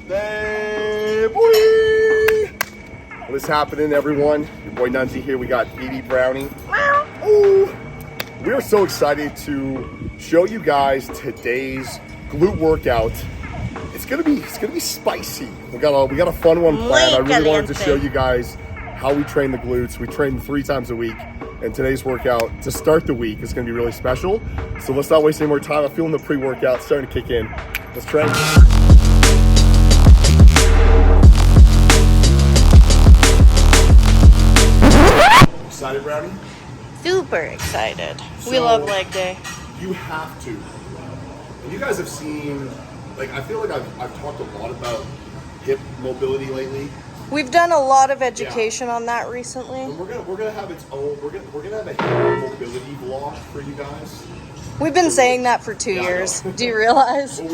birthday, boy! What is happening, everyone? Your boy NUNZI here. We got BB Brownie. Ooh. We are so excited to show you guys today's glute workout. It's gonna be spicy. We got a fun one planned. I really wanted to show you guys how we train the glutes. We train 3 times a week, and today's workout to start the week is gonna be really special. So let's not waste any more time. I'm feeling the pre-workout starting to kick in. Let's train. Excited, Brownie? Super excited. So, we love leg day. You have to. And you guys have seen, like, I feel like I've talked a lot about hip mobility lately. We've done a lot of education on that recently. And we're gonna have its own. We're gonna have a hip mobility vlog for you guys. We've been saying that for 2 years. Do you realize? Well,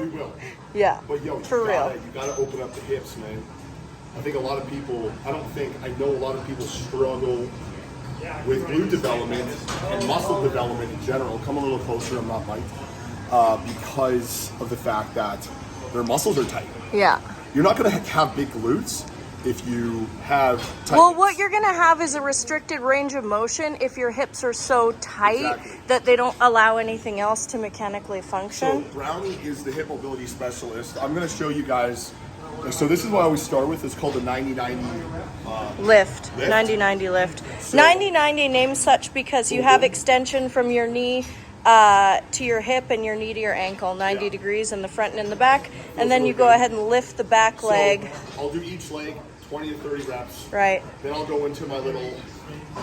we will. Yeah. But yo, for real. You gotta open up the hips, man. I think a lot of people. I know a lot of people struggle with glute development and muscle development in general. Come a little closer. I'm not Mike. Because of the fact that their muscles are tight. Yeah. You're not going to have big glutes if you have tight Well, hips. what you're going to have is a restricted range of motion if your hips are so tight that they don't allow anything else to mechanically function. So Brownie is the hip mobility specialist. I'm going to show you guys. So this is what I always start with. It's called the 90-90 lift. 90-90 lift. So, 90-90 named such because you have extension from your knee to your hip and your knee to your ankle, 90 degrees in the front and in the back, and then you go ahead and lift the back leg. I'll do each leg 20 to 30 reps. Right. Then I'll go into my little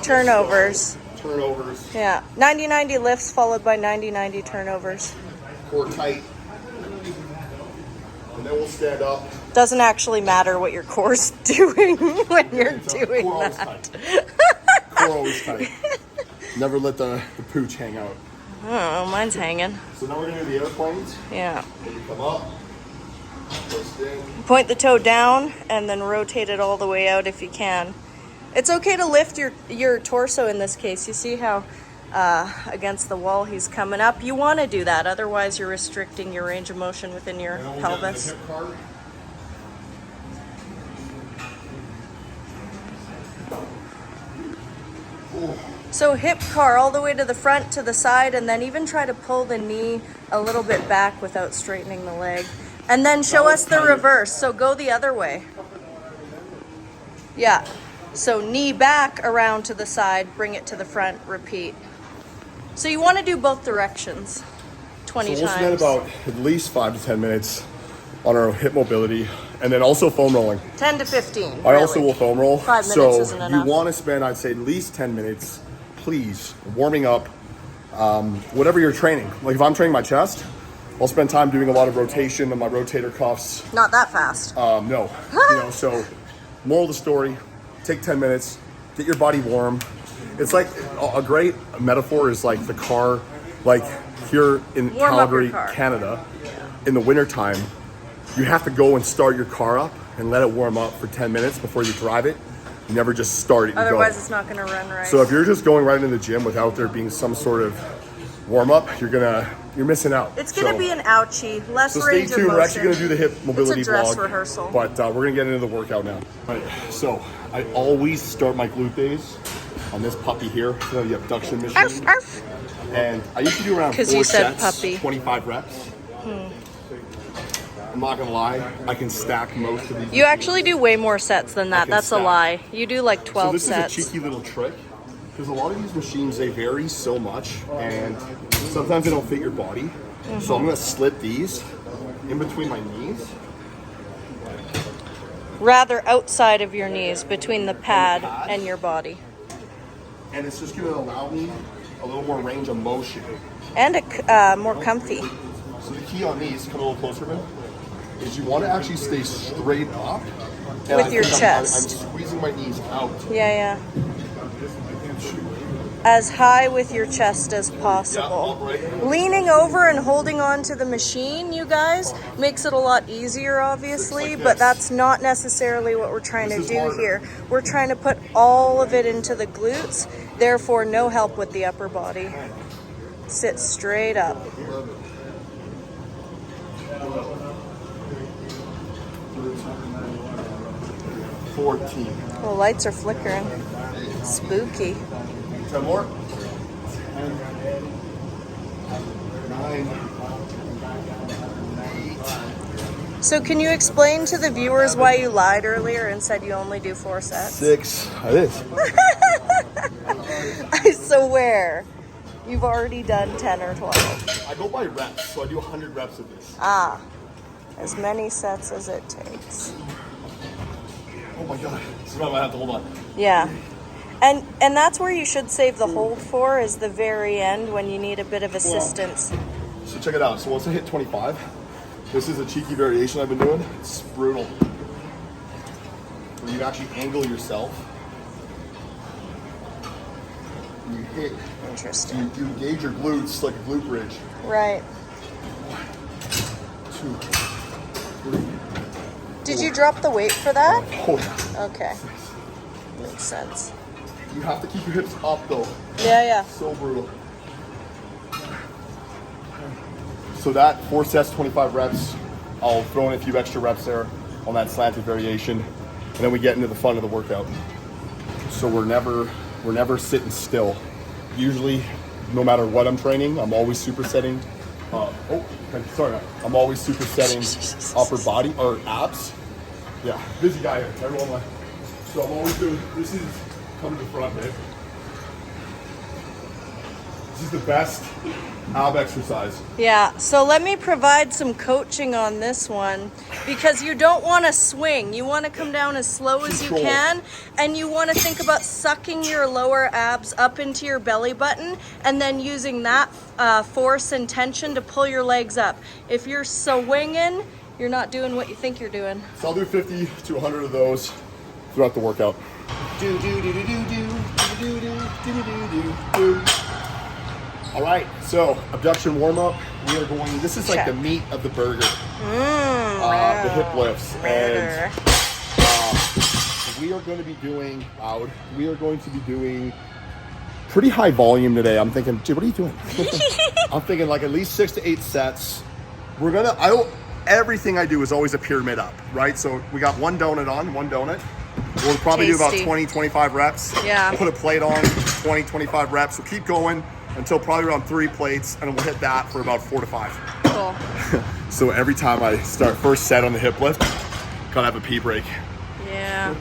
turnovers. Turnovers. Yeah. 90-90 lifts followed by 90-90 turnovers. Core tight. And then we'll stand up. Doesn't actually matter what your core's doing when you're doing core that. Core always tight. Never let the pooch hang out. I don't know, mine's hanging. So now we're going to do the airplanes. Yeah. Then you come up. Twist in. Point the toe down and then rotate it all the way out if you can. It's okay to lift your torso in this case. You see how against the wall he's coming up? You want to do that, otherwise you're restricting your range of motion within your pelvis. So hip car all the way to the front, to the side, and then even try to pull the knee a little bit back without straightening the leg. And then show us the reverse, so go the other way. Yeah, so knee back around to the side, bring it to the front, repeat. So you want to do both directions 20 times. So we'll spend about at least 5 to 10 minutes on our hip mobility, and then also foam rolling. 10 to 15. I also will foam roll. 5 minutes isn't enough. You want to spend, I'd say, at least 10 minutes, please, warming up, whatever you're training. Like if I'm training my chest, I'll spend time doing a lot of rotation on my rotator cuffs. Not that fast. No. So moral of the story, take 10 minutes, get your body warm. It's like a great metaphor is like the car, like here in Calgary, Canada, in the wintertime, you have to go and start your car up and let it warm up for 10 minutes before you drive it. You never just start it and Otherwise go. it's not going to run right. So if you're just going right into the gym without there being some sort of warm up, you're missing out. It's going to be an ouchie, less so stay range tuned. of motion. We're actually going to do the hip mobility it's a dress vlog, rehearsal. but we're going to get into the workout now. All right, so I always start my glute days on this puppy here, the abduction machine. Arf, arf. And I used to do around 4 you said sets, puppy. 25 reps. I'm not going to lie, I can stack most of these. You actually do way more sets than that. That's stack. A lie. You do like 12 sets. So this is a cheeky little trick, because a lot of these machines, they vary so much, and sometimes they don't fit your body. So I'm going to slip these in between my knees. Rather outside of your knees, between the pad and your body. And it's just going to allow me a little more range of motion. And more comfy. So the key on these, come a little closer, man, is you want to actually stay straight up. With your chest. I'm squeezing my knees out. Yeah. As high with your chest as possible. Yeah, Leaning over and holding on to the machine, you guys, makes it a lot easier, obviously, but that's not necessarily what we're trying to do here. We're trying to put all of it into the glutes, therefore no help with the upper body. Sit straight up. 14. The lights are flickering. Spooky. 10 more. 10, 9, 8. So can you explain to the viewers why you lied earlier and said you only do 4 sets? 6. It is. I swear. You've already done 10 or 12. I go by reps, so I do 100 reps of this. Ah. As many sets as it takes. Oh my god. This is why I have to hold on. Yeah. And that's where you should save the hold for, is the very end when you need a bit of assistance. So check it out. So once I hit 25, this is a cheeky variation I've been doing. It's brutal. Where you actually angle yourself. You hit. Interesting. You engage your glutes like a glute bridge. Right. 2, 3. Did you drop the weight for that? Oh yeah. Okay. Makes sense. You have to keep your hips up though. Yeah. So brutal. So that 4 sets, 25 reps. I'll throw in a few extra reps there on that slanted variation, and then we get into the fun of the workout. So we're never sitting still. Usually, no matter what I'm training, I'm always supersetting. I'm always supersetting upper body or abs. Yeah, busy guy here. Everyone, so I'm always doing. This is come to the front, babe. This is the best ab exercise. Yeah, so let me provide some coaching on this one, because you don't want to swing. You want to come down as slow as you can, and you want to think about sucking your lower abs up into your belly button and then using that force and tension to pull your legs up. If you're swinging, you're not doing what you think you're doing. So I'll do 50 to 100 of those throughout the workout. All right, so abduction warm up. We are going. This is like the meat of the burger. The hip lifts, and we are going to be doing loud. We are going to be doing pretty high volume today. I'm thinking, dude, what are you doing? I'm thinking like at least 6 to 8 sets. We're gonna. Everything I do is always a pyramid up, right? So we got one donut. We'll probably do about 20, 25 reps. Yeah. Put a plate on, 20, 25 reps. We'll keep going until probably around 3 plates, and we'll hit that for about 4 to 5. Cool. So every time I start first set on the hip lift, gotta have a pee break. Yeah.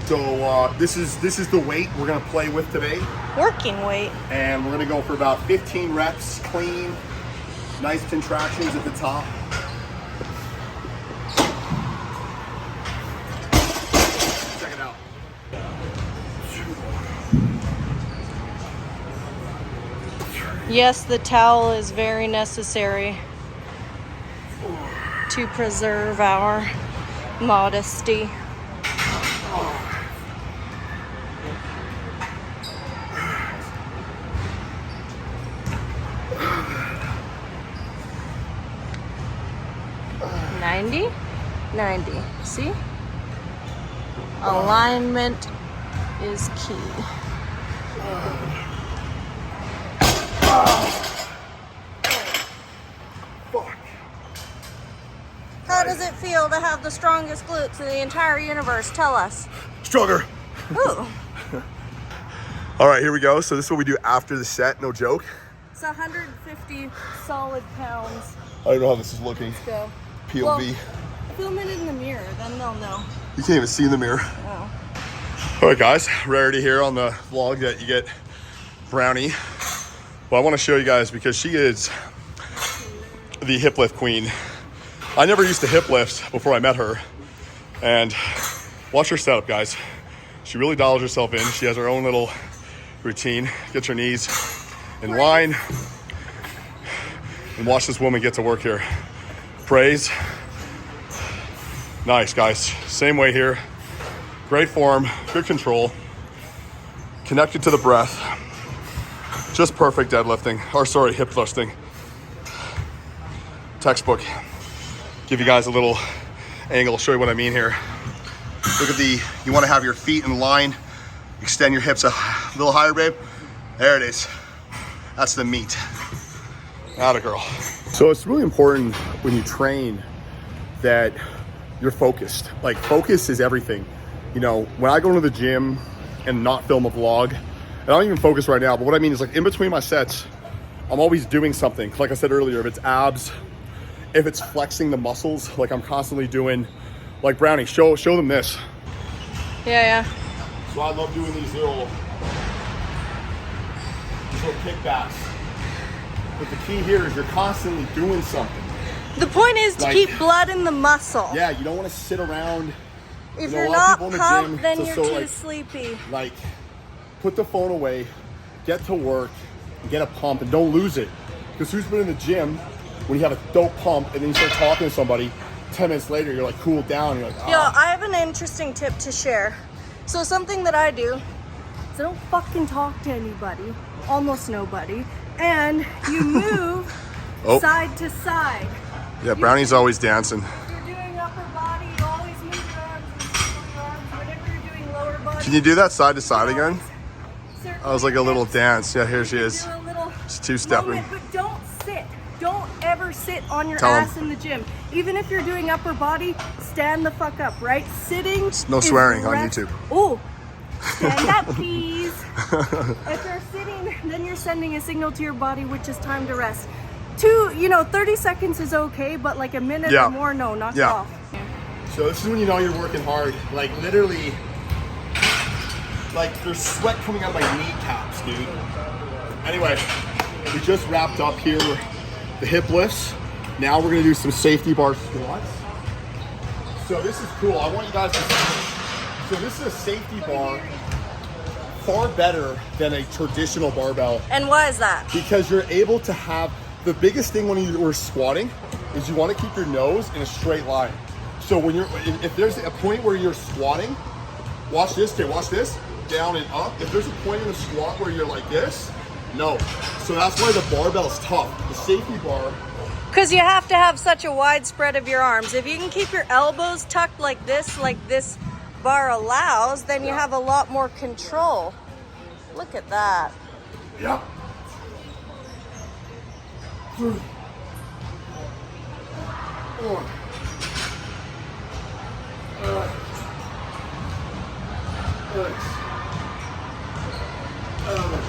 So this is the weight we're gonna play with today. Working weight. And we're gonna go for about 15 reps, clean, nice contractions at the top. Check it out. Yes, the towel is very necessary to preserve our modesty. $90? 90. See? Alignment is key. How does it feel to have the strongest glutes in the entire universe? Tell us. Stronger. Ooh. All right, here we go. So this is what we do after the set, no joke. It's 150 solid pounds. I don't know how this is looking. Let's go. POV. Well, film it in the mirror, then they'll know. You can't even see in the mirror. Oh. All right, guys, rarity here on the vlog that you get Brownie. Well, I want to show you guys because she is the hip lift queen. I never used to hip lift before I met her. And watch her setup, guys. She really dials herself in. She has her own little routine. Gets her knees in line. And watch this woman get to work here. Praise. Nice, guys. Same way here. Great form, good control. Connected to the breath. Just perfect deadlifting, or sorry, hip thrusting. Textbook. Give you guys a little angle, show you what I mean here. Look at you wanna have your feet in line, extend your hips a little higher, babe. There it is. That's the meat. Atta girl. So it's really important when you train that you're focused. Like, focus is everything. You know, when I go to the gym and not film a vlog, and I don't even focus right now, but what I mean is, like, in between my sets, I'm always doing something. Like I said earlier, if it's abs, if it's flexing the muscles, like I'm constantly doing, like Brownie, show them this. Yeah. So I love doing these little kickbacks. But the key here is you're constantly doing something. The point is to keep blood in the muscle. Yeah, you don't want to sit around. If you're not pumped, then you're too sleepy. Like, put the phone away, get to work, and get a pump, and don't lose it. Because who's been in the gym when you have a dope pump and then you start talking to somebody, 10 minutes later you're like cooled down and you're like, ah. Yo, I have an interesting tip to share. So something that I do is I don't fucking talk to anybody, almost nobody, and you move side to side. Yeah, Brownie's always dancing. If you're doing upper body, you always move your arms and circle your arms. Whenever you're doing lower body, can you do that side to side again? I was like a little dance. Yeah, here she is. She's two-stepping. But don't sit. Don't ever sit on your ass in the gym. Even if you're doing upper body, stand the fuck up, right? Sitting. No swearing on YouTube. Oh, stand up, please. If you're sitting, then you're sending a signal to your body, which is time to rest. 30 seconds is okay, but like a minute or more, no, knock it off. So this is when you know you're working hard. Like, literally, like there's sweat coming out my kneecaps, dude. Anyway, we just wrapped up here the hip lifts. Now we're gonna do some safety bar squats. So this is cool. I want you guys to see. So this is a safety bar, far better than a traditional barbell. And why is that? Because you're able to have, the biggest thing when you're squatting is you want to keep your nose in a straight line. So when if there's a point where you're squatting, watch this, down and up. If there's a point in the squat where you're like this, no. So that's why the barbell's tough. The safety bar. Because you have to have such a wide spread of your arms. If you can keep your elbows tucked like this bar allows, then you have a lot more control. Look at that. Yeah. 3, 4, 5, 6, 7,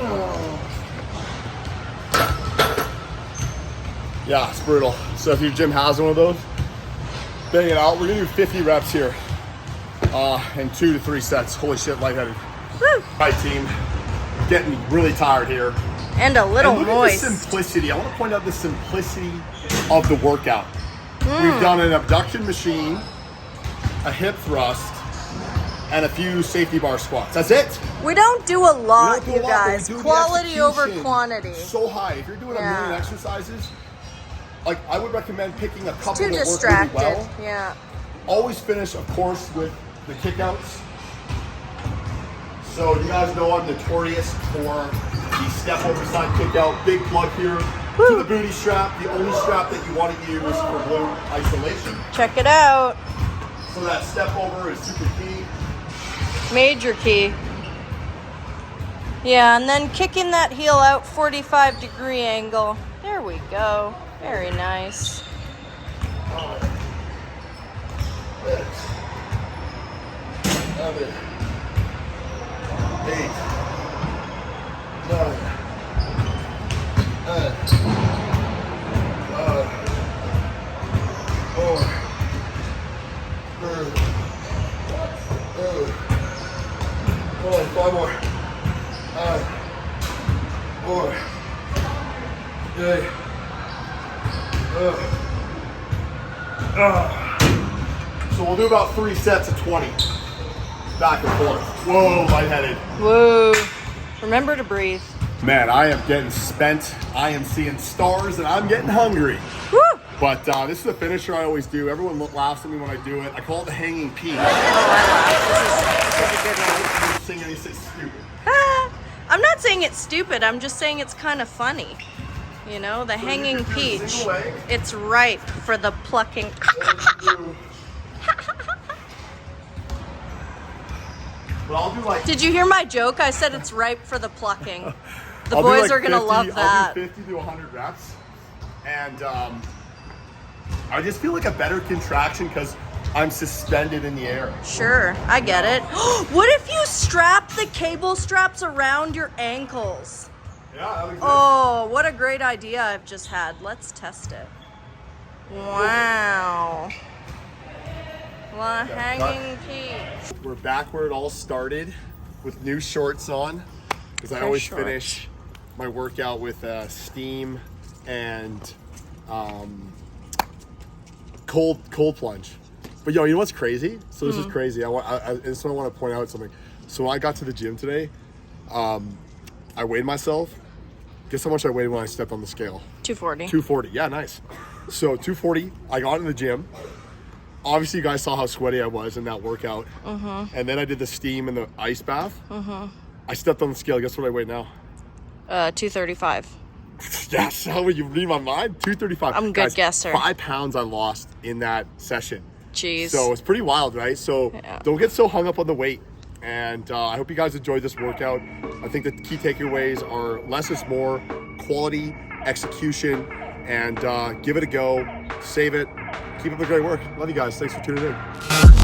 8. Yeah, it's brutal. So if your gym has one of those, bang it out. We're gonna do 50 reps here and 2 to 3 sets. Holy shit, lightheaded. Woo. Hi team, getting really tired here. And a little and look moist. at the simplicity. I want to point out the simplicity of the workout. We've done an abduction machine, a hip thrust, and a few safety bar squats. That's it. We don't do a lot, you guys. Quality over quantity. So high. If you're doing a million exercises, like I would recommend picking a couple too that distracted. work really well. Yeah. Always finish, of course, with the kickouts. So you guys know I'm notorious for the step over side kickout. Big plug here to the booty strap, the only strap that you want to use for glute isolation. Check it out. So that step over is super key. Major key. Yeah, and then kicking that heel out 45-degree angle. There we go. Very nice. 6, 7, 8, 9, 10, 4, 3, 2, 1, 5 more. 5, 4, 8. So we'll do about 3 sets of 20. Back and forth. Whoa, lightheaded. Whoa. Remember to breathe. Man, I am getting spent. I am seeing stars and I'm getting hungry. Woo! But this is a finisher I always do. Everyone laughs at me when I do it. I call it the hanging peach. Oh, I laugh. This is a good one. Sing anything stupid. I'm not saying it's stupid. I'm just saying it's kind of funny. You know, the hanging peach. It's ripe for the plucking. But I'll do like. Did you hear my joke? I said it's ripe for the plucking. The I'll do boys like are gonna 50, love that. I'll do 50 to 100 reps, and I just feel like a better contraction because I'm suspended in the air. Sure, I get it. What if you strap the cable straps around your ankles? Yeah, that would be good. Oh, what a great idea I've just had. Let's test it. Wow. Well, hanging peak. We're back where it all started with new shorts on because I always shorts. finish my workout with steam and cold plunge. But yo, you know what's crazy? So this is crazy. I just want to point out something. So when I got to the gym today, I weighed myself. Guess how much I weighed when I stepped on the scale? 240. 240. Yeah, nice. So 240. I got in the gym. Obviously, you guys saw how sweaty I was in that workout. And then I did the steam and the ice bath. I stepped on the scale. Guess what I weigh now? 235. Yes. How would you read my mind? 235. I'm a good guesser. 5 pounds I lost in that session. Jeez. So it's pretty wild, right? So don't get so hung up on the weight. And I hope you guys enjoyed this workout. I think the key takeaways are less is more, quality, execution, and give it a go. Save it. Keep up the great work. Love you guys. Thanks for tuning in.